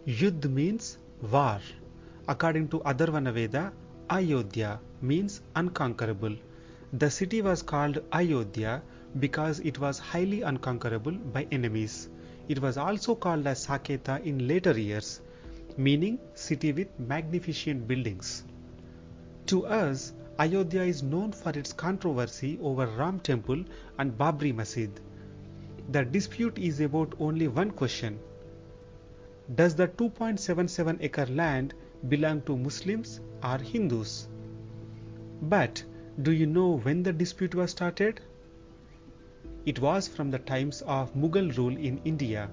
Yudh means war. According to Atharvana Veda, Ayodhya means unconquerable. The city was called Ayodhya because it was highly unconquerable by enemies. It was also called as Saketa in later years, meaning city with magnificent buildings. To us, Ayodhya is known for its controversy over Ram Temple and Babri Masjid. The dispute is about only one question: does the 2.77-acre land belong to Muslims or Hindus? But do you know when the dispute was started? It was from the times of Mughal rule in India.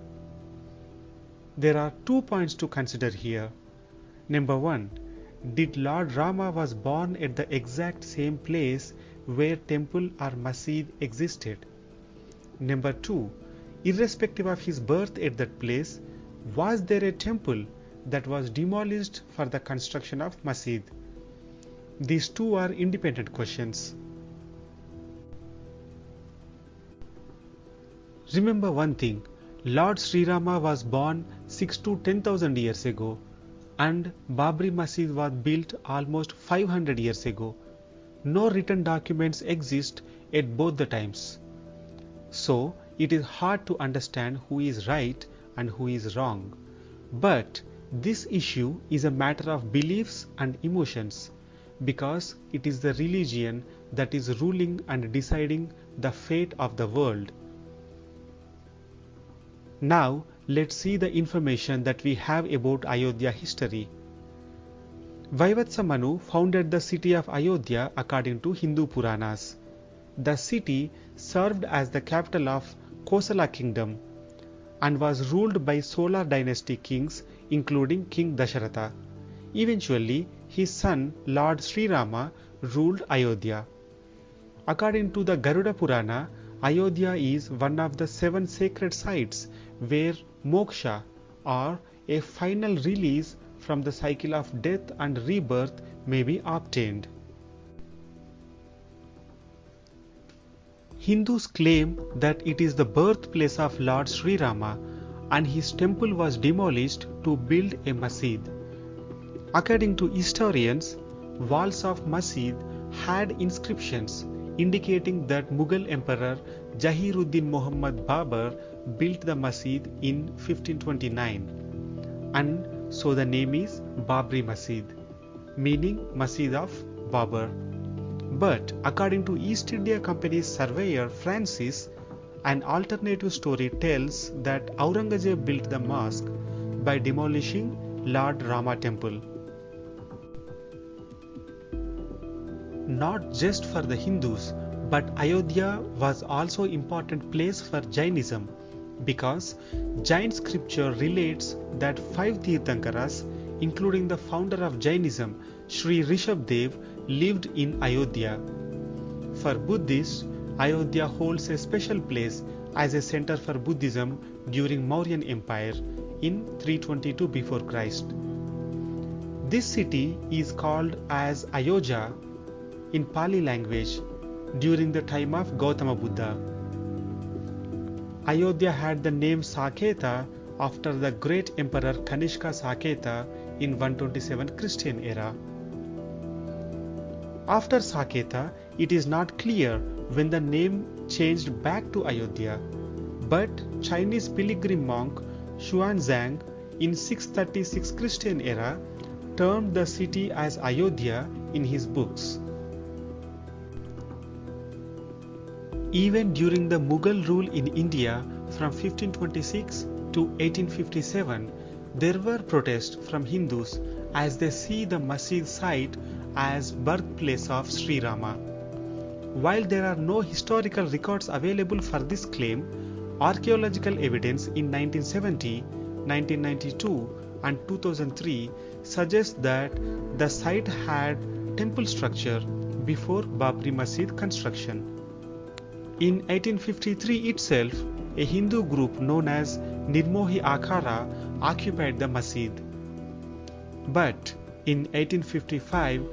There are 2 points to consider here. Number 1. Did Lord Rama was born at the exact same place where temple or masjid existed? Number 2. Irrespective of his birth at that place, was there a temple that was demolished for the construction of masjid? These two are independent questions. Remember one thing, Lord Sri Rama was born 6 to 10,000 years ago, and Babri Masjid was built almost 500 years ago. No written documents exist at both the times. So it is hard to understand who is right and who is wrong. But this issue is a matter of beliefs and emotions, because it is the religion that is ruling and deciding the fate of the world. Now let's see the information that we have about Ayodhya history. Vaivatsa Manu founded the city of Ayodhya according to Hindu Puranas. The city served as the capital of Kosala kingdom and was ruled by Solar dynasty kings including King Dasharatha. Eventually, his son Lord Sri Rama ruled Ayodhya. According to the Garuda Purana, Ayodhya is one of the 7 sacred sites where moksha, or a final release from the cycle of death and rebirth, may be obtained. Hindus claim that it is the birthplace of Lord Sri Rama and his temple was demolished to build a masjid. According to historians, walls of masjid had inscriptions indicating that Mughal Emperor Jahiruddin Muhammad Babur built the masjid in 1529, and so the name is Babri Masjid, meaning Masjid of Babur. But according to East India Company's surveyor Francis, an alternative story tells that Aurangzeb built the mosque by demolishing Lord Rama temple. Not just for the Hindus, but Ayodhya was also an important place for Jainism, because Jain scripture relates that 5 Tirthankaras, including the founder of Jainism, Sri Rishabdev, lived in Ayodhya. For Buddhists, Ayodhya holds a special place as a center for Buddhism during Mauryan Empire in 322 before Christ. This city is called as Ayodhya in Pali language during the time of Gautama Buddha. Ayodhya had the name Saketa after the great emperor Kanishka Saketa in 127 Christian era. After Saketa, it is not clear when the name changed back to Ayodhya, but Chinese pilgrim monk Xuanzang in 636 Christian era termed the city as Ayodhya in his books. Even during the Mughal rule in India from 1526 to 1857, there were protests from Hindus as they see the masjid site as birthplace of Sri Rama. While there are no historical records available for this claim, archaeological evidence in 1970, 1992 and 2003 suggests that the site had temple structure before Babri Masjid construction. In 1853 itself, a Hindu group known as Nirmohi Akhara occupied the masjid. But in 1855,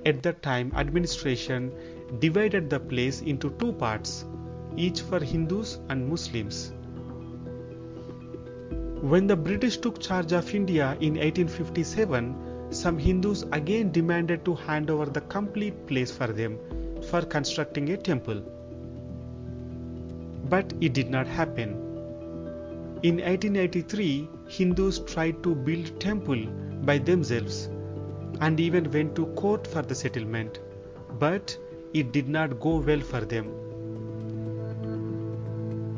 at that time administration divided the place into 2 parts, each for Hindus and Muslims. When the British took charge of India in 1857, some Hindus again demanded to hand over the complete place for them for constructing a temple. But it did not happen. In 1883, Hindus tried to build a temple by themselves and even went to court for the settlement, but it did not go well for them.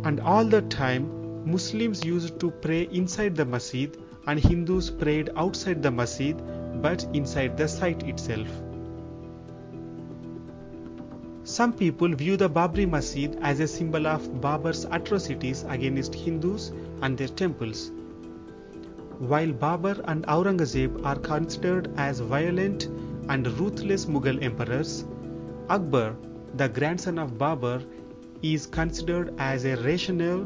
And all the time, Muslims used to pray inside the masjid and Hindus prayed outside the masjid but inside the site itself. Some people view the Babri Masjid as a symbol of Babur's atrocities against Hindus and their temples. While Babur and Aurangzeb are considered as violent and ruthless Mughal emperors, Akbar, the grandson of Babur, is considered as a rational,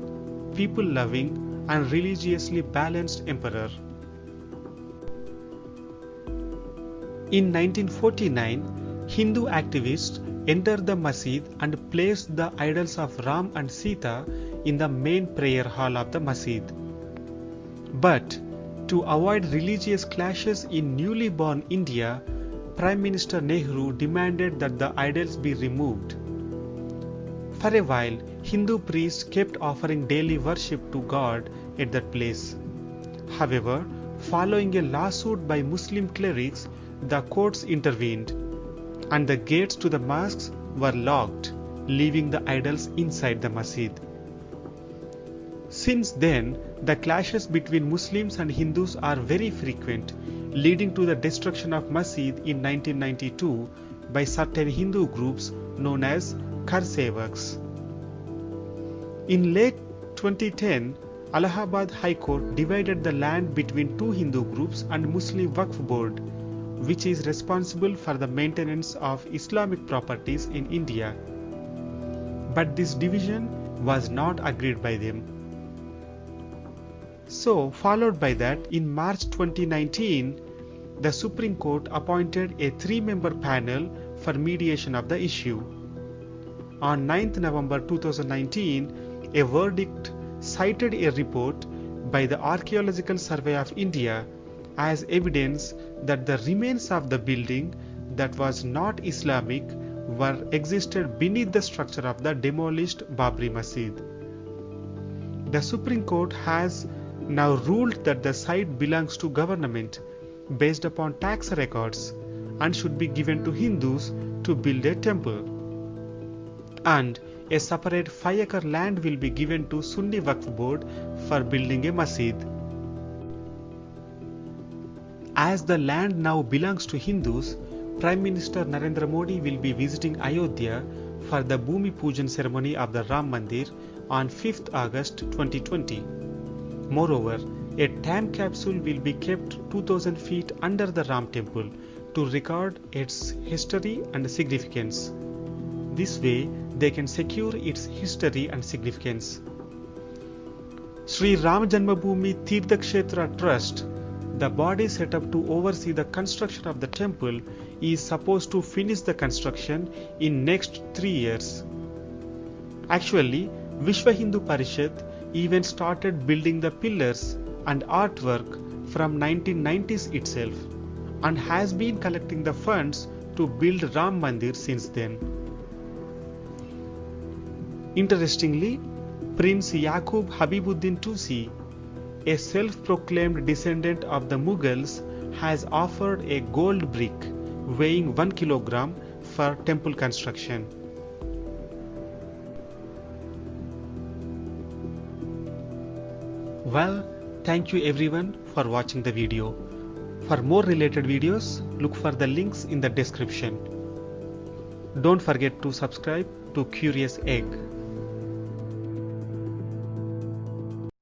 people-loving and religiously balanced emperor. In 1949, Hindu activists entered the masjid and placed the idols of Ram and Sita in the main prayer hall of the masjid. But to avoid religious clashes in newly born India, Prime Minister Nehru demanded that the idols be removed. For a while, Hindu priests kept offering daily worship to God at that place. However, following a lawsuit by Muslim clerics, the courts intervened, and the gates to the mosques were locked, leaving the idols inside the masjid. Since then, the clashes between Muslims and Hindus are very frequent, leading to the destruction of masjid in 1992 by certain Hindu groups known as Karsevaks. In late 2010, Allahabad High Court divided the land between two Hindu groups and Muslim Waqf Board, which is responsible for the maintenance of Islamic properties in India. But this division was not agreed by them. So, followed by that, in March 2019, the Supreme Court appointed a 3-member panel for mediation of the issue. On 9th November 2019, a verdict cited a report by the Archaeological Survey of India as evidence that the remains of the building that was not Islamic were existed beneath the structure of the demolished Babri Masjid. The Supreme Court has now ruled that the site belongs to government based upon tax records and should be given to Hindus to build a temple. And a separate 5-acre land will be given to Sunni Waqf Board for building a masjid. As the land now belongs to Hindus, Prime Minister Narendra Modi will be visiting Ayodhya for the Bhumi Pujan ceremony of the Ram Mandir on 5th August 2020. Moreover, a time capsule will be kept 2000 feet under the Ram temple to record its history and significance. This way, they can secure its history and significance. Sri Ram Janmabhoomi Tirtha Kshetra Trust, the body set up to oversee the construction of the temple, is supposed to finish the construction in next 3 years. Actually, Vishwa Hindu Parishad even started building the pillars and artwork from 1990s itself and has been collecting the funds to build Ram Mandir since then. Interestingly, Prince Yaqub Habibuddin Tusi, a self-proclaimed descendant of the Mughals, has offered a gold brick weighing 1 kilogram for temple construction. Well, thank you everyone for watching the video. For more related videos, look for the links in the description. Don't forget to subscribe to Curious Egg.